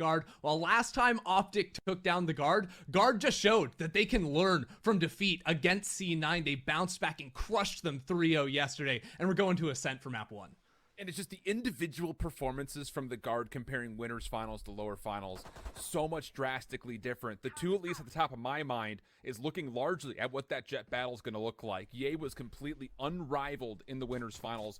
Guard. Well, last time OPTIC took down the Guard, Guard just showed that they can learn from defeat against C9. They bounced back and crushed them 3-0 yesterday, and we're going to Ascent for map 1. And it's just the individual performances from the Guard comparing winners finals to lower finals, so much drastically different. The two, at least at the top of my mind, is looking largely at what that Jet battle is going to look like. Ye was completely unrivaled in the winners finals,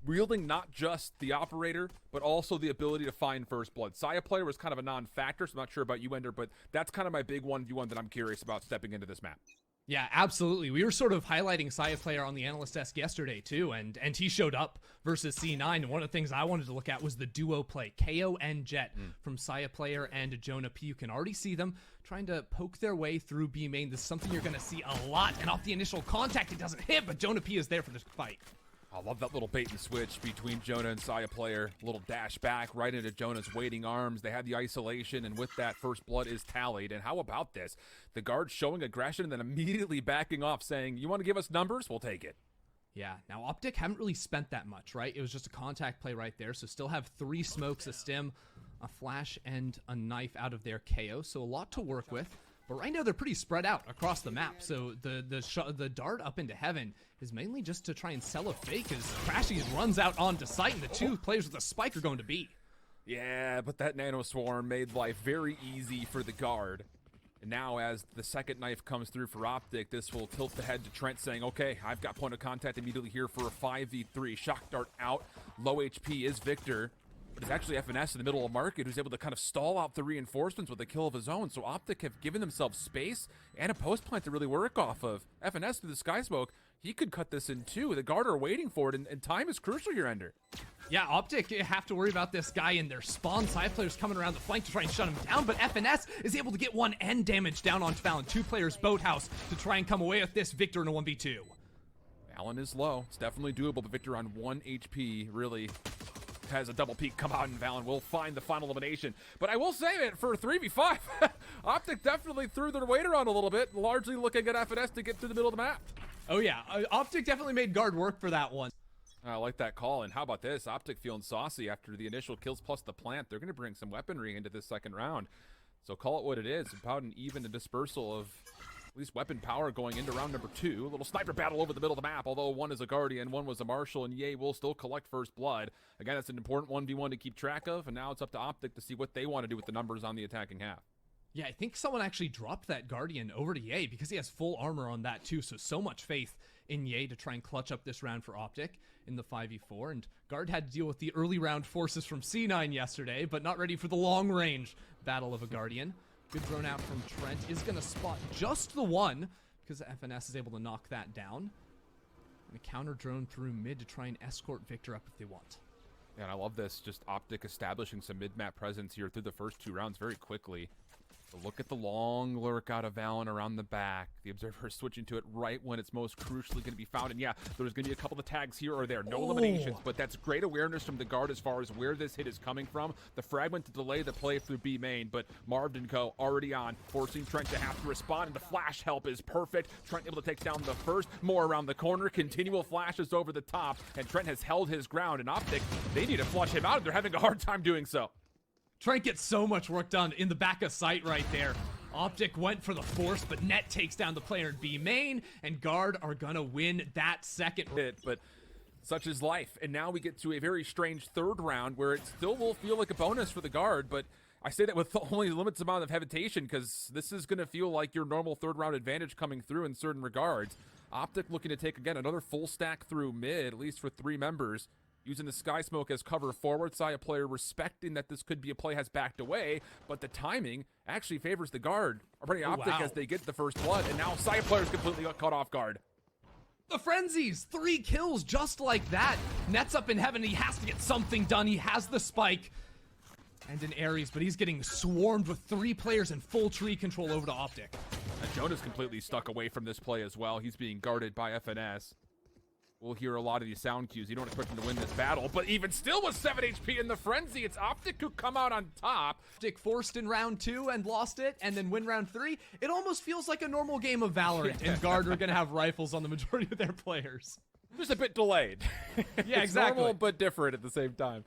wielding not just the operator, but also the ability to find first blood. Saya player was kind of a non-factor, so I'm not sure about you, Ender, but that's kind of my big 1v1 that I'm curious about stepping into this map. Yeah, absolutely. We were sort of highlighting Saya player on the analyst desk yesterday too, and he showed up versus C9. And one of the things I wanted to look at was the duo play, KO and Jet, from Saya player and Jonah P. You can already see them trying to poke their way through B main. This is something you're going to see a lot. And off the initial contact, it doesn't hit, but Jonah P is there for this fight. I love that little bait and switch between Jonah and Saya player. A little dash back right into Jonah's waiting arms. They had the isolation, and with that, first blood is tallied. And how about this? The Guard showing aggression and then immediately backing off, saying, you want to give us numbers? We'll take it. Yeah, now OPTIC haven't really spent that much, right? It was just a contact play right there, so still have 3 smokes, a stim, a flash, and a knife out of their KO, so a lot to work with. But right now they're pretty spread out across the map, so the dart up into heaven is mainly just to try and sell a fake as Crashy runs out onto site, and the 2 players with a spike are going to B. Yeah, but that nano swarm made life very easy for the Guard. And now as the second knife comes through for OPTIC, this will tilt the head to Trent saying, okay, I've got point of contact immediately here for a 5v3. Shock dart out, low HP is Victor. But it's actually FNS in the middle of market who's able to kind of stall out the reinforcements with a kill of his own. So OPTIC have given themselves space and a post plant to really work off of. FNS through the sky smoke, he could cut this in 2. The Guard are waiting for it, and time is crucial here, Ender. Yeah, OPTIC have to worry about this guy in their spawn. Side players coming around the flank to try and shut him down, but FNS is able to get 1 end damage down onto Valen. 2 players boathouse to try and come away with this. Victor in a 1v2. Valen is low. It's definitely doable, but Victor on 1 HP really has a double peek come out, and Valen will find the final elimination. But I will say that for 3v5, OPTIC definitely threw their weight around a little bit, largely looking at FNS to get through the middle of the map. Oh yeah, OPTIC definitely made Guard work for that one. I like that call, and how about this? OPTIC feeling saucy after the initial kills plus the plant. They're going to bring some weaponry into this second round. So call it what it is, about an even dispersal of at least weapon power going into round number 2. A little sniper battle over the middle of the map, although one is a Guardian, one was a Marshal, and Ye will still collect first blood. Again, it's an important 1v1 to keep track of, and now it's up to OPTIC to see what they want to do with the numbers on the attacking half. Yeah, I think someone actually dropped that Guardian over to Ye because he has full armor on that too, so much faith in Ye to try and clutch up this round for OPTIC in the 5v4, and Guard had to deal with the early round forces from C9 yesterday, but not ready for the long range battle of a Guardian. Good drone out from Trent is going to spot just the one because FNS is able to knock that down. And a counter drone through mid to try and escort Victor up if they want. Yeah, and I love this, just OPTIC establishing some mid-map presence here through the first 2 rounds very quickly. So look at the long lurk out of Valen around the back. The Observer is switching to it right when it's most crucially going to be found. And yeah, there's going to be a couple of tags here or there. No eliminations, but that's great awareness from the Guard as far as where this hit is coming from. The fragment to delay the play through B main, but Marv and Co. already on, forcing Trent to have to respond, and the flash help is perfect. Trent able to take down the first, more around the corner, continual flashes over the top, and Trent has held his ground, and OPTIC, they need to flush him out, and they're having a hard time doing so. Trent gets so much work done in the back of sight right there. OPTIC went for the force, but Net takes down the player in B main, and Guard are gonna win that second hit, but such is life. And now we get to a very strange third round where it still will feel like a bonus for the Guard, but I say that with only a limited amount of hesitation because this is gonna feel like your normal third round advantage coming through in certain regards. OPTIC looking to take, again, another full stack through mid, at least for 3 members. Using the sky smoke as cover forward, Saya player respecting that this could be a play has backed away, but the timing actually favors the Guard. Already OPTIC as they get the first blood, and now Saya player is completely caught off guard. The frenzies, 3 kills just like that. Net's up in heaven, he has to get something done. He has the spike and an Ares, but he's getting swarmed with 3 players in full tree control over to OPTIC. And Jonah's completely stuck away from this play as well. He's being guarded by FNS. We'll hear a lot of these sound cues. You don't expect him to win this battle, but even still with 7 HP in the frenzy, it's OPTIC who come out on top. OPTIC forced in round 2 and lost it, and then win round 3. It almost feels like a normal game of Valorant, and Guard are gonna have rifles on the majority of their players. Just a bit delayed. Yeah, exactly. Normal, but different at the same time.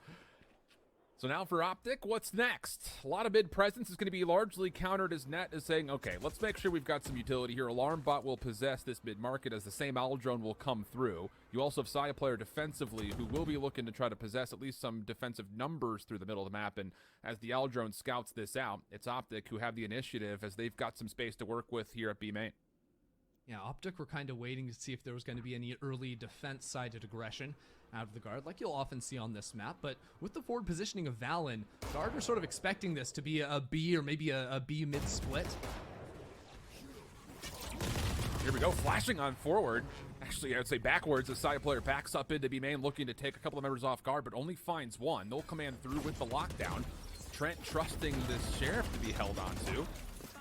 So now for Optic, what's next? A lot of mid presence is going to be largely countered as Net is saying, okay, let's make sure we've got some utility here. Alarm Bot will possess this mid market as the same Owl Drone will come through. You also have Saya player defensively who will be looking to try to possess at least some defensive numbers through the middle of the map. And as the Owl Drone scouts this out, it's Optic who have the initiative as they've got some space to work with here at B main. Yeah, Optic were kind of waiting to see if there was going to be any early defense-sided aggression out of the Guard, like you'll often see on this map. But with the forward positioning of Valen, Guard are sort of expecting this to be a B or maybe a B mid-split. Here we go, flashing on forward. Actually, I would say backwards. The side player backs up into B main, looking to take a couple of members off guard, but only finds one. They'll command through with the lockdown. Trent trusting this Sheriff to be held onto.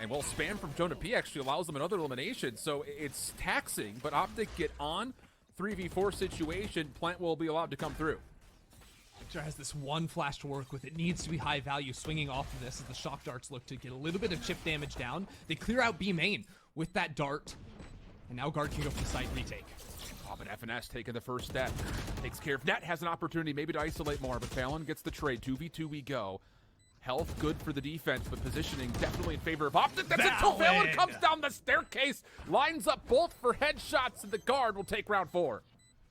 And well, spam from Jonah P actually allows them another elimination, so it's taxing, but Optic get on. 3v4 situation, Plant will be allowed to come through. Victor has this one flash to work with. It needs to be high value, swinging off of this as the shock darts look to get a little bit of chip damage down. They clear out B main with that dart, and now Guard can go for the site retake. Oh, but FNS taking the first step. Takes care of Net, has an opportunity maybe to isolate more, but Fallon gets the trade. 2v2 we go. Health good for the defense, but positioning definitely in favor of Optic. That's until Fallon comes down the staircase, lines up both for headshots, and the Guard will take round 4.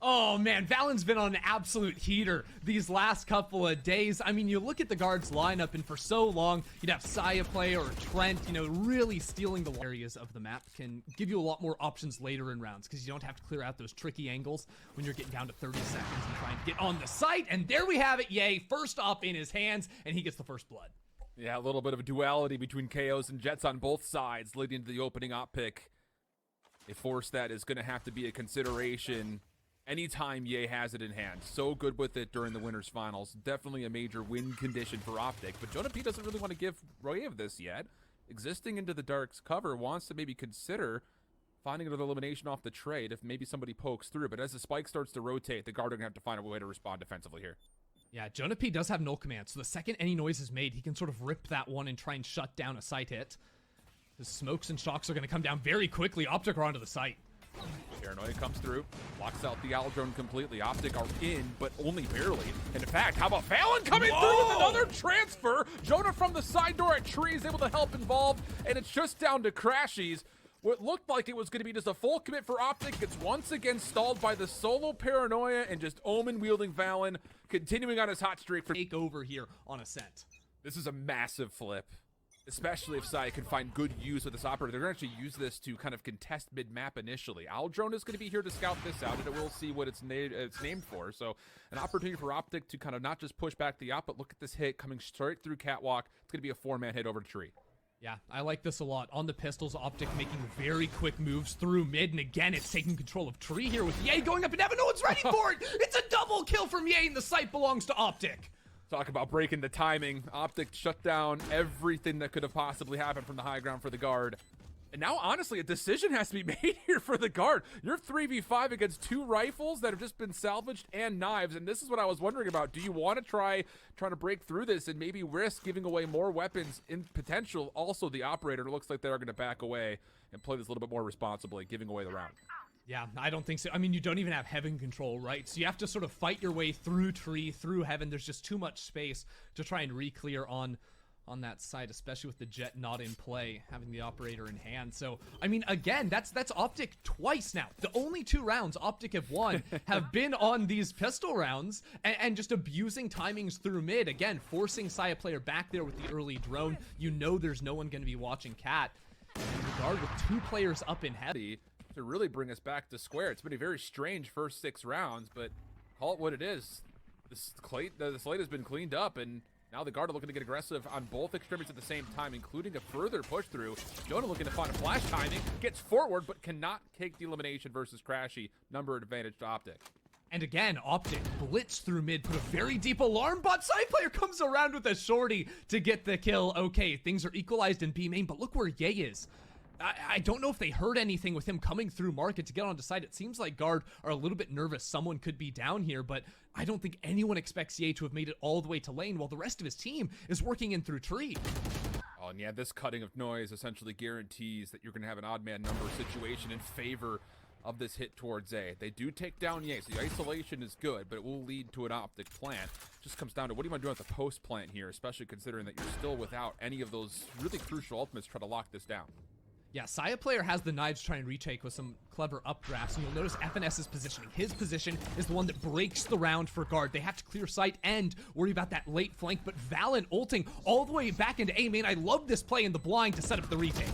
Oh man, Valen's been on an absolute heater these last couple of days. I mean, you look at the Guards lineup, and for so long, you'd have Saya play or Trent, you know, really stealing the areas of the map. Can give you a lot more options later in rounds because you don't have to clear out those tricky angles when you're getting down to 30 seconds and trying to get on the site. And there we have it, Yay. First op in his hands, and he gets the first blood. Yeah, a little bit of a duality between KOs and Jets on both sides, leading to the opening op pick. A force that is going to have to be a consideration anytime Ye has it in hand. So good with it during the winners finals. Definitely a major win condition for Optic, but Jonah P doesn't really want to give Royev this yet. Existing into the Dark's cover, wants to maybe consider finding another elimination off the trade if maybe somebody pokes through, but as the spike starts to rotate, the Guard are going to have to find a way to respond defensively here. Yeah, Jonah P does have null command, so the second any noise is made, he can sort of rip that one and try and shut down a site hit. The smokes and shocks are going to come down very quickly. Optic are onto the site. Paranoia comes through, locks out the Owl Drone completely. Optic are in, but only barely. And in fact, how about Fallon coming through with another transfer? Jonah from the side door at Tree is able to help involved, and it's just down to Crashies. What looked like it was going to be just a full commit for Optic gets once again stalled by the solo Paranoia and just Omen-wielding Valen, continuing on his hot streak for take over here on Ascent. This is a massive flip, especially if Sai can find good use with this operator. They're going to actually use this to kind of contest mid-map initially. Owl Drone is going to be here to scout this out, and it will see what it's named for. So an opportunity for Optic to kind of not just push back the op, but look at this hit coming straight through Catwalk. It's going to be a 4-man hit over to Tree. Yeah, I like this a lot. On the pistols, Optic making very quick moves through mid, and again, it's taking control of Tree here with Ye going up and Evan. No one's ready for it! It's a double kill from Ye, and the site belongs to Optic. Talk about breaking the timing. Optic shut down everything that could have possibly happened from the high ground for the Guard. And now, honestly, a decision has to be made here for the Guard. You're 3v5 against 2 rifles that have just been salvaged and knives, and this is what I was wondering about. Do you want to trying to break through this and maybe risk giving away more weapons in potential? Also, the operator looks like they're going to back away and play this a little bit more responsibly, giving away the round. Yeah, I don't think so. I mean, you don't even have Heaven control, right? So you have to sort of fight your way through Tree, through Heaven. There's just too much space to try and re-clear on that side, especially with the Jet not in play, having the operator in hand. So, I mean, again, that's Optic twice now. The only 2 rounds Optic have won have been on these pistol rounds and just abusing timings through mid. Again, forcing Saya player back there with the early drone. You know there's no one going to be watching Cat. And the Guard with 2 players up in heavy to really bring us back to square. It's been a very strange first 6 rounds, but call it what it is. The slate has been cleaned up, and now the Guard are looking to get aggressive on both extremities at the same time, including a further push through. Jonah looking to find a flash timing, gets forward, but cannot take the elimination versus Crashy. Number advantage to Optic. And again, Optic blitz through mid, put a very deep alarm bot. Side player comes around with a shorty to get the kill. Okay, things are equalized in B main, but look where Ye is. I don't know if they heard anything with him coming through market to get onto site. It seems like Guard are a little bit nervous. Someone could be down here, but I don't think anyone expects Ye to have made it all the way to lane while the rest of his team is working in through Tree. Oh, and yeah, this cutting of noise essentially guarantees that you're going to have an odd man number situation in favor of this hit towards A. They do take down Ye, so the isolation is good, but it will lead to an optic plant. Just comes down to what do you want to do at the post plant here, especially considering that you're still without any of those really crucial ultimates to try to lock this down. Yeah, Saya player has the knives to try and retake with some clever updrafts, and you'll notice FNS's positioning. His position is the one that breaks the round for Guard. They have to clear sight and worry about that late flank, but Valen ulting all the way back into A main. I love this play in the blind to set up the retake.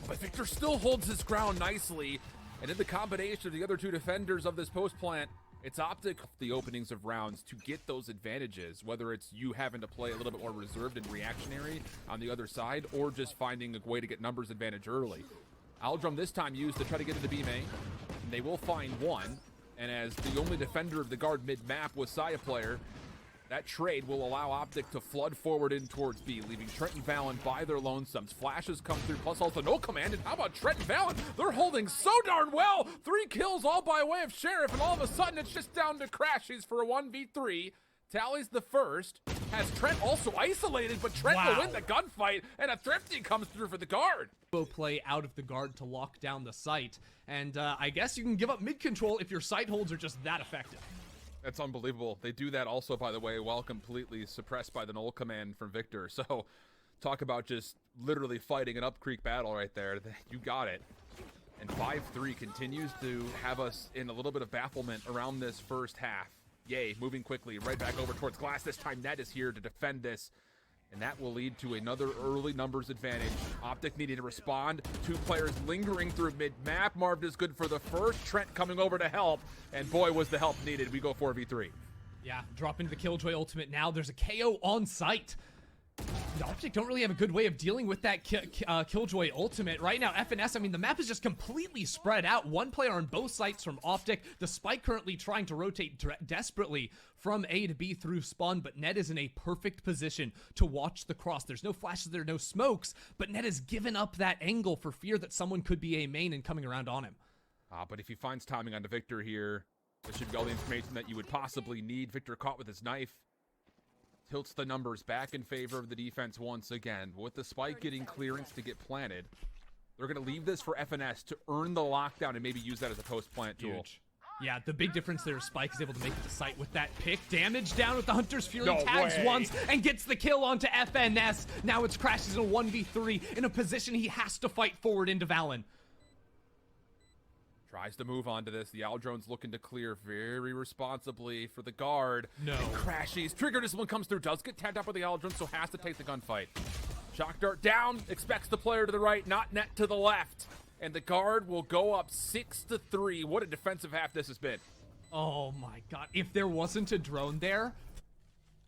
But Victor still holds his ground nicely, and in the combination of the other two defenders of this post plant, it's OPTIC the openings of rounds to get those advantages, whether it's you having to play a little bit more reserved and reactionary on the other side, or just finding a way to get numbers advantage early. Aldrum this time used to try to get into B main, and they will find one, and as the only defender of the Guard mid-map was Saya player, that trade will allow OPTIC to flood forward in towards B, leaving Trent and Valen by their lonesomes. Flashes come through, plus also no command, and how about Trent and Valen? They're holding so darn well! 3 kills all by way of Sheriff, and all of a sudden it's just down to Crashies for a 1v3. Tally's the first, has Trent also isolated, but Trent will win the gunfight, and a Thrifty comes through for the Guard. Play out of the Guard to lock down the site, and I guess you can give up mid control if your site holds are just that effective. That's unbelievable. They do that also, by the way, while completely suppressed by the null command from Victor. So talk about just literally fighting an up creek battle right there. You got it. And 5-3 continues to have us in a little bit of bafflement around this first half. Yay, moving quickly right back over towards Glass. This time Net is here to defend this, and that will lead to another early numbers advantage. OPTIC needing to respond. 2 players lingering through mid-map. Marv is good for the first. Trent coming over to help, and boy, was the help needed. We go 4v3. Yeah, drop into the Killjoy ultimate now. There's a KO on site. The OPTIC don't really have a good way of dealing with that Killjoy ultimate. Right now, FNS, I mean, the map is just completely spread out. 1 player on both sites from OPTIC. The Spike currently trying to rotate desperately from A to B through spawn, but Ned is in a perfect position to watch the cross. There's no flashes, there are no smokes, but Ned has given up that angle for fear that someone could be A main and coming around on him. But if he finds timing onto Victor here, this should be all the information that you would possibly need. Victor caught with his knife. Tilts the numbers back in favor of the defense once again. With the Spike getting clearance to get planted, they're going to leave this for FNS to earn the lockdown and maybe use that as a post-plant tool. Huge. Yeah, the big difference there is Spike is able to make it to sight with that pick. Damage down with the Hunter's Fury, tags once and gets the kill onto FNS. Now it's Crashes in a 1v3 in a position he has to fight forward into Valen. Tries to move on to this. The Aldrone's looking to clear very responsibly for the Guard. No. And Crashies. Trigger discipline comes through. Does get tagged up with the Aldrone, so has to take the gunfight. Shock dart down. Expects the player to the right, not Net to the left. And the Guard will go up 6-3. What a defensive half this has been. Oh my god. If there wasn't a drone there,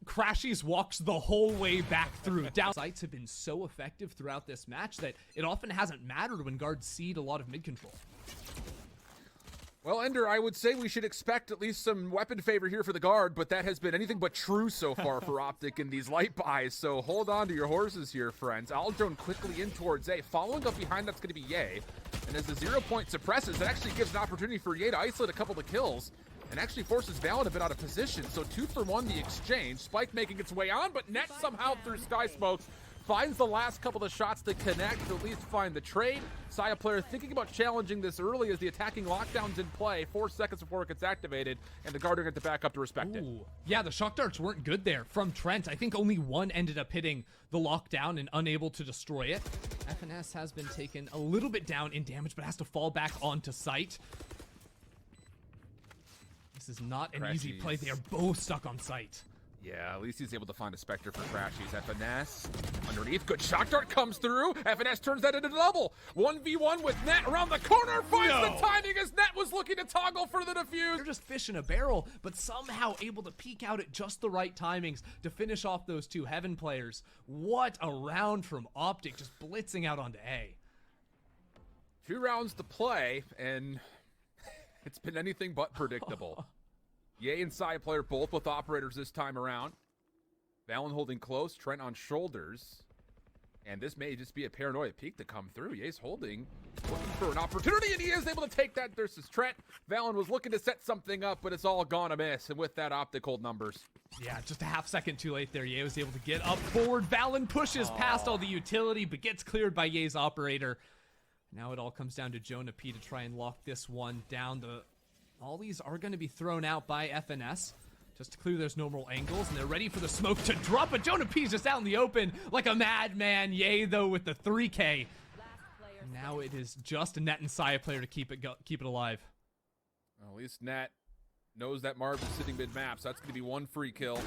Crashies walks the whole way back through. Down sites have been so effective throughout this match that it often hasn't mattered when Guards cede a lot of mid control. Well, Ender, I would say we should expect at least some weapon favor here for the Guard, but that has been anything but true so far for OPTIC in these light buys, so hold on to your horses here, friends. Aldrone quickly in towards A. Following up behind, that's going to be Ye. And as the 0 point suppresses, it actually gives an opportunity for Ye to isolate a couple of kills and actually forces Valen a bit out of position. So 2 for 1 the exchange. Spike making its way on, but Net somehow through Sky Smokes finds the last couple of shots to connect, to at least find the trade. Saya player thinking about challenging this early as the attacking lockdown's in play. 4 seconds before it gets activated, and the Guard are going to back up to respect it. Yeah, the shock darts weren't good there from Trent. I think only 1 ended up hitting the lockdown and unable to destroy it. FNS has been taken a little bit down in damage, but has to fall back onto site. This is not an easy play. They are both stuck on site. Yeah, at least he's able to find a Spectre for Crashies. FNS underneath, good shock dart comes through. FNS turns that into double. 1v1 with Net around the corner, finds the timing as Net was looking to toggle for the defuse. They're just fish in a barrel, but somehow able to peek out at just the right timings to finish off those 2 Heaven players. What a round from OPTIC, just blitzing out onto A. 2 rounds to play, and it's been anything but predictable. Ye and Saya player both with operators this time around. Valen holding close, Trent on shoulders. And this may just be a paranoia peek to come through. Ye's holding, looking for an opportunity, and he is able to take that versus Trent. Valen was looking to set something up, but it's all gone amiss. And with that, OPTIC hold numbers. Yeah, just a half second too late there. Ye was able to get up forward. Valen pushes past all the utility, but gets cleared by Ye's operator. Now it all comes down to Jonah P to try and lock this one down. All these are going to be thrown out by FNS. Just to clear there's no more angles, and they're ready for the smoke to drop, but Jonah P's just out in the open like a madman. Yay, though, with the 3K. And now it is just a Net and Saya player to keep it alive. Well, at least Net knows that Marv is sitting mid-map, so that's going to be one free kill.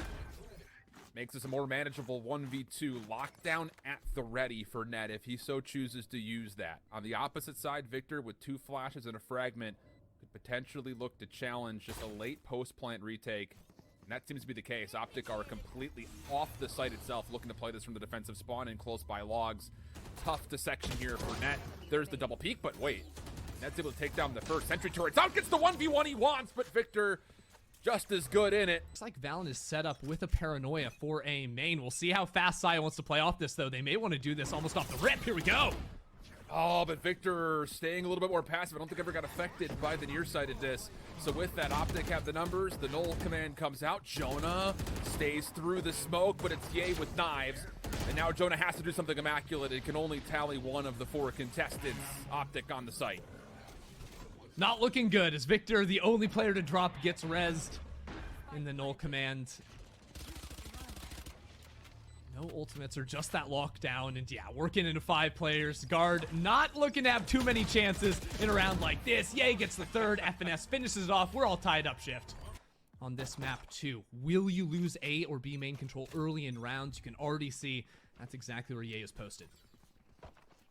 Makes this a more manageable 1v2. Lockdown at the ready for Net if he so chooses to use that. On the opposite side, Victor, with 2 flashes and a fragment, could potentially look to challenge just a late post-plant retake. And that seems to be the case. OPTIC are completely off the site itself, looking to play this from the defensive spawn in close by logs. Tough dissection here for Net. There's the double peek, but wait. Net's able to take down the first sentry turret. Out gets the 1v1 he wants, but Victor just as good in it. Looks like Valen is set up with a paranoia for a main. We'll see how fast Saya wants to play off this, though. They may want to do this almost off the rip. Here we go. Oh, but Victor staying a little bit more passive. I don't think ever got affected by the nearsightedness. So with that, OPTIC have the numbers. The null command comes out. Jonah stays through the smoke, but it's Ye with knives. And now Jonah has to do something immaculate. It can only tally one of the 4 contestants. OPTIC on the site. Not looking good as Victor, the only player to drop, gets rezzed in the null command. No ultimates or just that lockdown, and yeah, working into 5 players. Guard not looking to have too many chances in a round like this. Ye gets the 3rd, FNS finishes it off. We're all tied up shift on this map too. Will you lose A or B main control early in rounds? You can already see that's exactly where Ye is posted.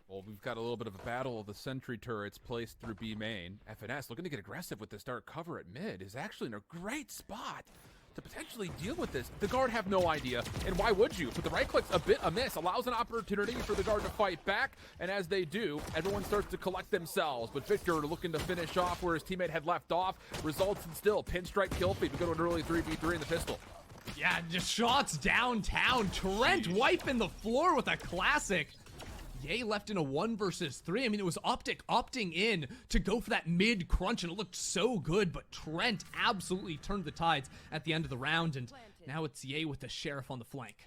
Well, we've got a little bit of a battle of the sentry turrets placed through B main. FNS looking to get aggressive with this dark cover at mid is actually in a great spot to potentially deal with this. The Guard have no idea, and why would you? But the right click's a bit amiss, allows an opportunity for the Guard to fight back, and as they do, everyone starts to collect themselves. But Victor looking to finish off where his teammate had left off, results in still pinstripe kill feed. We go to an early 3v3 in the pistol. Yeah, just shots downtown. Trent wiping the floor with a classic. Ye left in a 1 versus 3. I mean, it was OPTIC opting in to go for that mid crunch, and it looked so good, but Trent absolutely turned the tides at the end of the round, and now it's Ye with the Sheriff on the flank.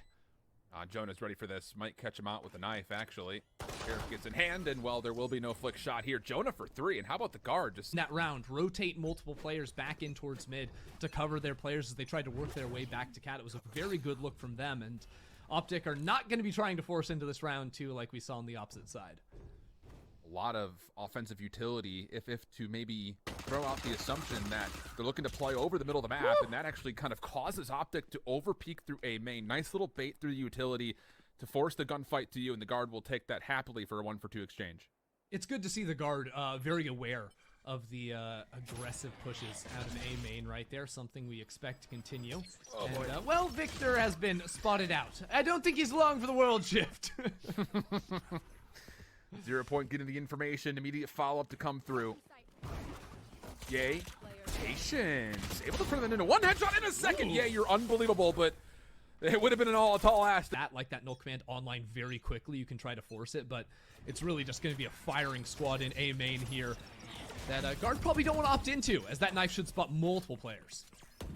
Jonah's ready for this. Might catch him out with a knife, actually. Sheriff gets in hand, and well, there will be no flick shot here. Jonah for 3, and how about the Guard? Just in that round, rotate multiple players back in towards mid to cover their players as they tried to work their way back to Cat. It was a very good look from them, and OPTIC are not going to be trying to force into this round too, like we saw on the opposite side. A lot of offensive utility, if to maybe throw out the assumption that they're looking to play over the middle of the map, and that actually kind of causes OPTIC to over-peek through A main. Nice little bait through the utility to force the gunfight to you, and the Guard will take that happily for a 1-for-2 exchange. It's good to see the Guard very aware of the aggressive pushes out of A main right there, something we expect to continue. Oh, and, well, Victor has been spotted out. I don't think he's long for the world shift. 0 point getting the information, immediate follow-up to come through. Yay, patience. Able to turn that into 1 headshot in a second. Yay, you're unbelievable, but it would have been a tall ask. Like that null command online very quickly, you can try to force it, but it's really just going to be a firing squad in A main here that Guard probably don't want to opt into, as that knife should spot multiple players.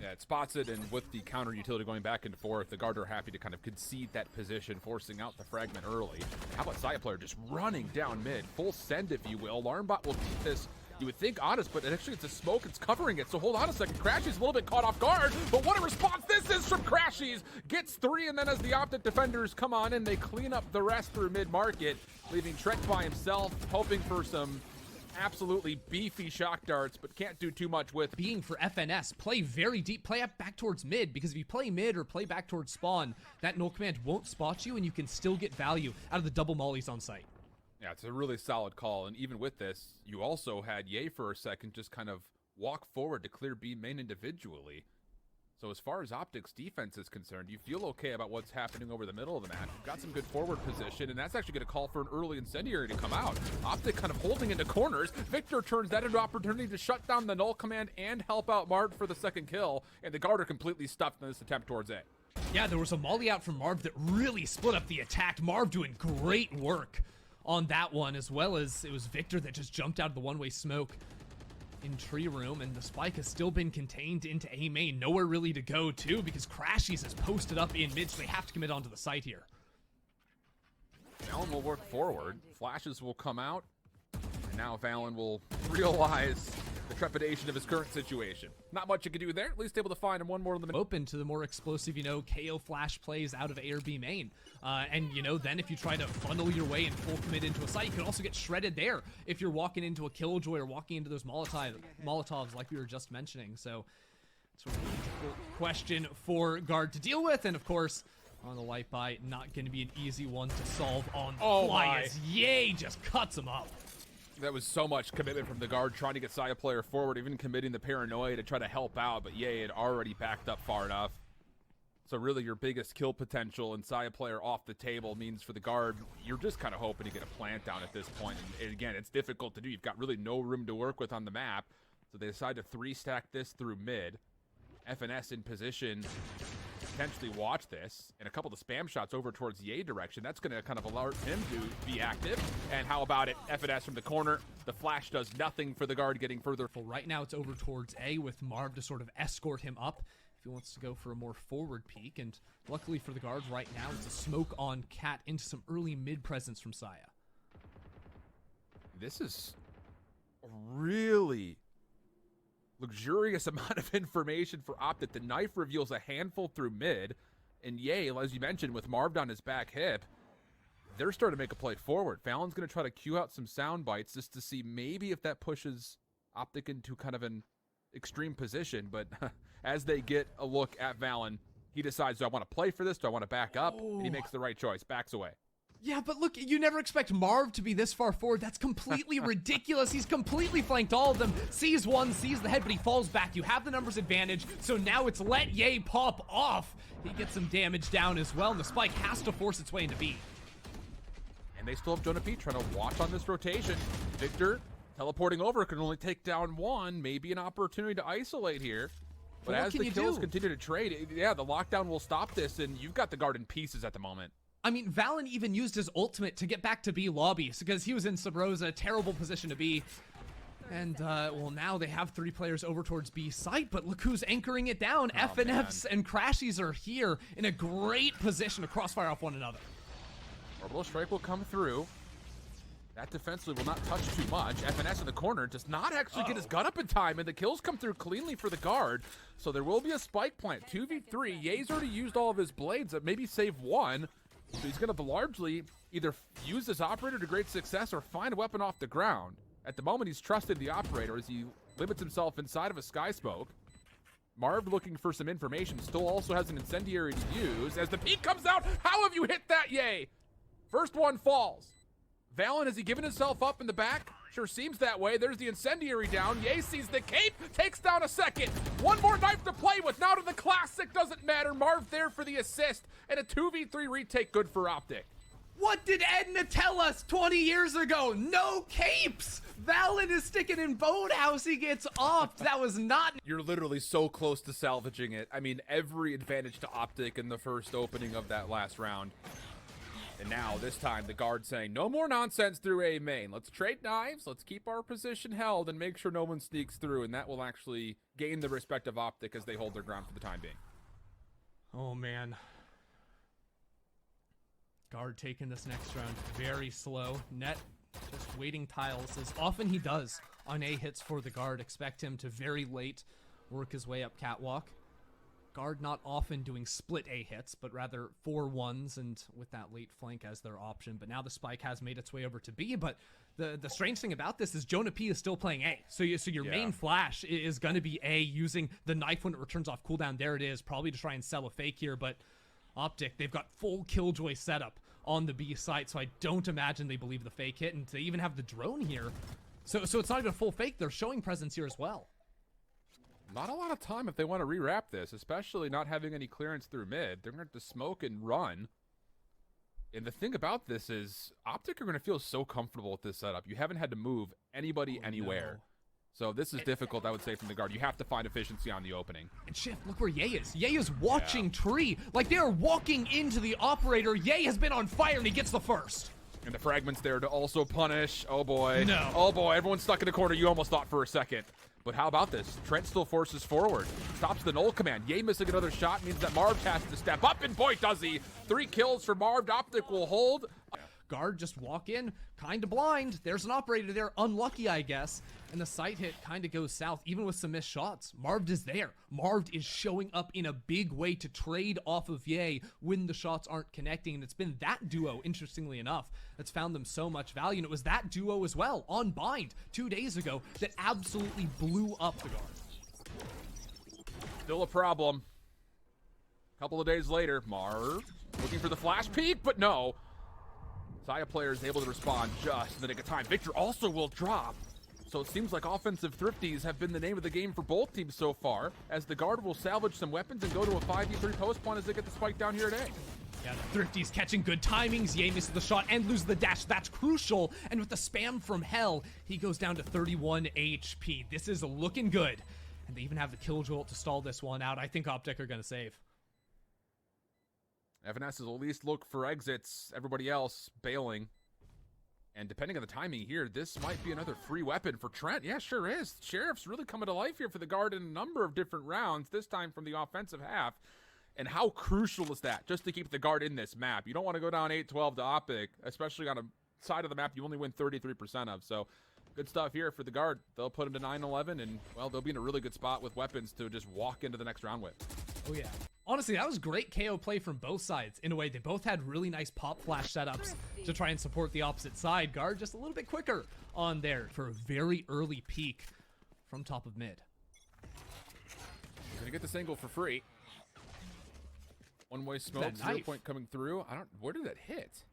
Yeah, it spots it, and with the counter utility going back and forth, the Guard are happy to kind of concede that position, forcing out the fragment early. How about Saya player just running down mid? Full send, if you will. Alarmbot will keep this, you would think, honest, but actually it's a smoke, it's covering it, so hold on a second. Crashy's a little bit caught off guard, but what a response this is from Crashies! Gets 3, and then as the OPTIC defenders come on in, they clean up the rest through mid-market, leaving Trent by himself, hoping for some absolutely beefy shock darts, but can't do too much with. Being for FNS, play very deep, play up back towards mid, because if you play mid or play back towards spawn, that null command won't spot you, and you can still get value out of the double mollies on site. Yeah, it's a really solid call, and even with this, you also had Ye for a second just kind of walk forward to clear B main individually. So as far as OPTIC's defense is concerned, you feel okay about what's happening over the middle of the map. You've got some good forward position, and that's actually going to call for an early incendiary to come out. OPTIC kind of holding into corners. Victor turns that into opportunity to shut down the null command and help out Marv for the second kill, and the Guard are completely stuffed in this attempt towards A. Yeah, there was a molly out from Marv that really split up the attack. Marv doing great work on that one, as well as it was Victor that just jumped out of the one-way smoke in tree room, and the spike has still been contained into A main. Nowhere really to go to, because Crashies is posted up in mid, so they have to commit onto the site here. Allen will work forward. Flashes will come out. now Valen will realize the trepidation of his current situation. Not much you can do there, at least able to find him one more limit. Open to the more explosive, KO flash plays out of A or B main. And, then if you try to funnel your way and full commit into a site, you can also get shredded there if you're walking into a Killjoy or walking into those Molotovs like we were just mentioning. So, sort of a difficult question for Guard to deal with. And, of course, on the light buy, not going to be an easy one to solve on the fly as Yay just cuts him up. That was so much commitment from the Guard trying to get Saya player forward, even committing the paranoia to try to help out, but Ye had already backed up far enough. So really your biggest kill potential and Saya player off the table means for the Guard, you're just kind of hoping to get a plant down at this point. And again, it's difficult to do. You've got really no room to work with on the map. So they decide to 3-stack this through mid. FNS in position, potentially watch this, and a couple of spam shots over towards Ye direction. That's going to kind of alert him to be active. And how about it? FNS from the corner. The flash does nothing for the Guard getting further. Well, right now it's over towards A with Marv to sort of escort him up if he wants to go for a more forward peek. And luckily for the Guard right now, it's a smoke on Cat into some early mid presence from Saya. This is a really luxurious amount of information for OPTIC. The knife reveals a handful through mid, and Ye, as you mentioned, with Marv down his back hip, they're starting to make a play forward. Valen's going to try to cue out some sound bites just to see maybe if that pushes OPTIC into kind of an extreme position, but as they get a look at Valen, he decides, do I want to play for this? Do I want to back up? And he makes the right choice, backs away. Yeah, but look, you never expect Marv to be this far forward. That's completely ridiculous. He's completely flanked all of them. Sees one, sees the head, but he falls back. You have the numbers advantage, so now it's let Ye pop off. He gets some damage down as well, and the spike has to force its way into B. And they still have Jonah P trying to watch on this rotation. Victor teleporting over can only take down one. Maybe an opportunity to isolate here. But as the kills continue to trade, yeah, the lockdown will stop this, and you've got the Guard in pieces at the moment. I mean, Valen even used his ultimate to get back to B lobby because he was in Sabrosa, terrible position to be. And, well, now they have 3 players over towards B site, but look who's anchoring it down. FNFs and Crashies are here in a great position to crossfire off one another. Orbital Strike will come through. That defensively will not touch too much. FNS in the corner does not actually get his gun up in time, and the kills come through cleanly for the Guard. So there will be a spike plant. 2v3. Ye's already used all of his blades, maybe save one. So he's going to largely either use this operator to great success or find a weapon off the ground. At the moment, he's trusted the operator as he limits himself inside of a sky smoke. Marv looking for some information, still also has an incendiary to use. As the peek comes out, how have you hit that, Ye? First one falls. Valen, has he given himself up in the back? Sure seems that way. There's the incendiary down. Ye sees the cape, takes down a second. One more knife to play with. Now to the classic, doesn't matter. Marv there for the assist, and a 2v3 retake good for OPTIC. What did Edna tell us 20 years ago? No capes! Valen is sticking in Boathouse, he gets off. That was not... You're literally so close to salvaging it. I mean, every advantage to OPTIC in the first opening of that last round. And now, this time, the Guard saying, no more nonsense through A main. Let's trade knives, let's keep our position held, and make sure no one sneaks through, and that will actually gain the respect of OPTIC as they hold their ground for the time being. Oh, man. Guard taking this next round very slow. Net just waiting tiles, as often he does on A hits for the Guard. Expect him to very late work his way up catwalk. Guard not often doing split A hits, but rather 4-1s and with that late flank as their option. But now the spike has made its way over to B. But the strange thing about this is Jonah P is still playing A. So your main flash is going to be A using the knife when it returns off cooldown. There it is, probably to try and sell a fake here. But OPTIC, they've got full Killjoy setup on the B site, so I don't imagine they believe the fake hit. And they even have the drone here. So it's not even a full fake. They're showing presence here as well. Not a lot of time if they want to rewrap this, especially not having any clearance through mid. They're going to have to smoke and run. And the thing about this is, OPTIC are going to feel so comfortable with this setup. You haven't had to move anybody anywhere. No. So this is difficult, I would say, from the Guard. You have to find efficiency on the opening. And Shift, look where Ye is. Ye is watching Tree. Like, they are walking into the operator. Ye has been on fire, and he gets the first. And the fragments there to also punish. Oh, boy. No. Oh, boy. Everyone's stuck in the corner. You almost thought for a second. But how about this? Trent still forces forward. Stops the null command. Ye missing another shot means that Marv has to step up, and boy, does he. 3 kills for Marv. OPTIC will hold. Guard just walk in, kind of blind. There's an operator there, unlucky, I guess. And the sight hit kind of goes south, even with some missed shots. Marv is there. Marv is showing up in a big way to trade off of Ye when the shots aren't connecting. And it's been that duo, interestingly enough, that's found them so much value. And it was that duo as well, on Bind 2 days ago, that absolutely blew up the Guard. Still a problem. A couple of days later, Marv looking for the flash peek, but no. Saya player is able to respond just in the nick of time. Victor also will drop. So it seems like offensive thrifties have been the name of the game for both teams so far, as the Guard will salvage some weapons and go to a 5v3 post point as they get the spike down here at A. Yeah, the Thrifties catching good timings. Ye misses the shot and loses the dash. That's crucial. And with the spam from Hell, he goes down to 31 HP. This is looking good. And they even have the kill jolt to stall this one out. I think OPTIC are going to save. FNS is at least look for exits. Everybody else bailing. And depending on the timing here, this might be another free weapon for Trent. Yeah, sure is. Sheriff's really coming to life here for the Guard in a number of different rounds, this time from the offensive half. And how crucial is that just to keep the Guard in this map? You don't want to go down 8-12 to OPTIC, especially on a side of the map you only win 33% of. So good stuff here for the Guard. They'll put him to 9-11, and, well, they'll be in a really good spot with weapons to just walk into the next round with. Oh, yeah. Honestly, that was great KO play from both sides. In a way, they both had really nice pop flash setups to try and support the opposite side. Guard just a little bit quicker on there for a very early peek from top of mid. He's gonna get this angle for free. One-way smoke, 0 point coming through. Where did that hit?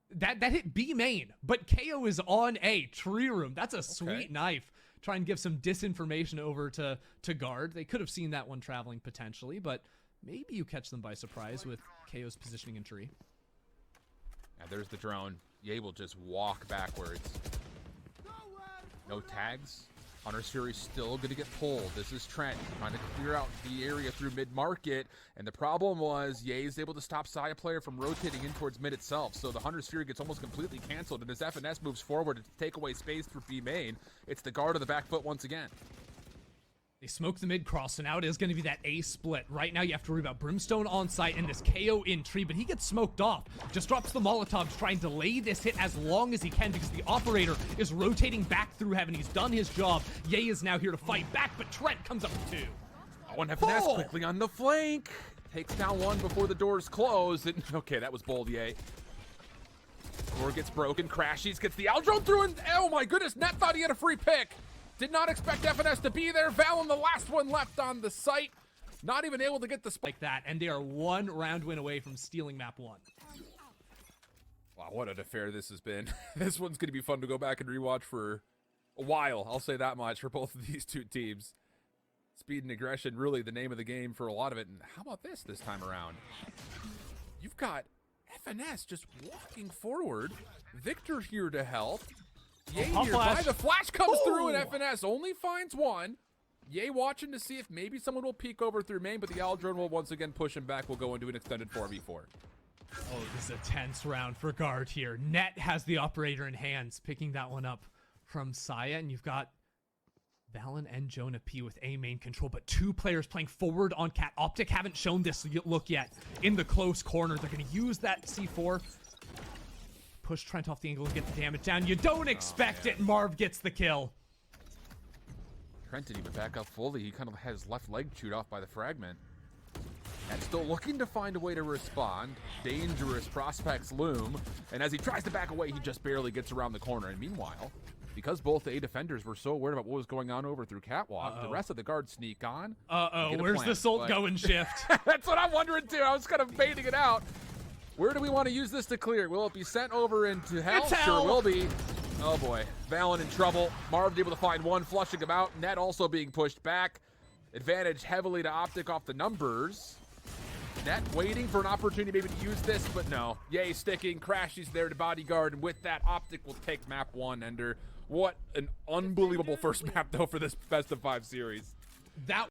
That hit B main, but KO is on A, tree room. That's a sweet knife. Try and give some disinformation over to Guard. They could have seen that one traveling potentially, but maybe you catch them by surprise with KO's positioning in tree. Yeah, there's the drone. Ye will just walk backwards. No tags. Hunter Series still going to get pulled. This is Trent trying to clear out the area through mid-market. And the problem was Ye is able to stop Saya player from rotating in towards mid itself. So the Hunter Series gets almost completely canceled. And as FNS moves forward to take away space for B main, it's the Guard of the back foot once again. They smoke the mid cross, so now it is going to be that A split. Right now you have to worry about Brimstone on site and this KO in tree, but he gets smoked off. Just drops the Molotov to try and delay this hit as long as he can because the operator is rotating back through heaven. He's done his job. Ye is now here to fight back, but Trent comes up with 2. Oh, and FNS quickly on the flank. Takes down one before the doors close. And, okay, that was bold, Ye. Door gets broken. Crashies gets the Aldrone through, and oh my goodness, Net thought he had a free pick. Did not expect FNS to be there. Valen, the last one left on the site. Not even able to get the spike. Like that, and they are 1 round win away from stealing map 1. Wow, what an affair this has been. This one's going to be fun to go back and rewatch for a while. I'll say that much for both of these two teams. Speed and aggression, really the name of the game for a lot of it. And how about this time around? You've got FNS just walking forward. Victor here to help. Ye nearby. The flash comes through and FNS only finds one. Ye watching to see if maybe someone will peek over through main, but the Aldrone will once again push him back. We'll go into an extended 4v4. Oh, this is a tense round for Guard here. Net has the operator in hands, picking that one up from Saya, and you've got Valen and Jonah P with A main control, but 2 players playing forward on Cat. OPTIC haven't shown this look yet in the close corner. They're going to use that C4. Push Trent off the angle and get the damage down. You don't expect it. Marv gets the kill. Trent didn't even back up fully. He kind of had his left leg chewed off by the fragment. And still looking to find a way to respond. Dangerous prospects loom. And as he tries to back away, he just barely gets around the corner. And meanwhile, because both A defenders were so worried about what was going on over through Catwalk, the rest of the Guard sneak on. Where's the Salt going shift? That's what I'm wondering too. I was kind of baiting it out. Where do we want to use this to clear? Will it be sent over into Hell? It's Hell. Sure will be. Oh boy. Valen in trouble. Marv able to find one, flushing him out. Net also being pushed back. Advantage heavily to OPTIC off the numbers. Net waiting for an opportunity maybe to use this, but no. Ye sticking. Crashies there to bodyguard, and with that, OPTIC will take map 1. Ender. What an unbelievable first map though for this best of 5 series. That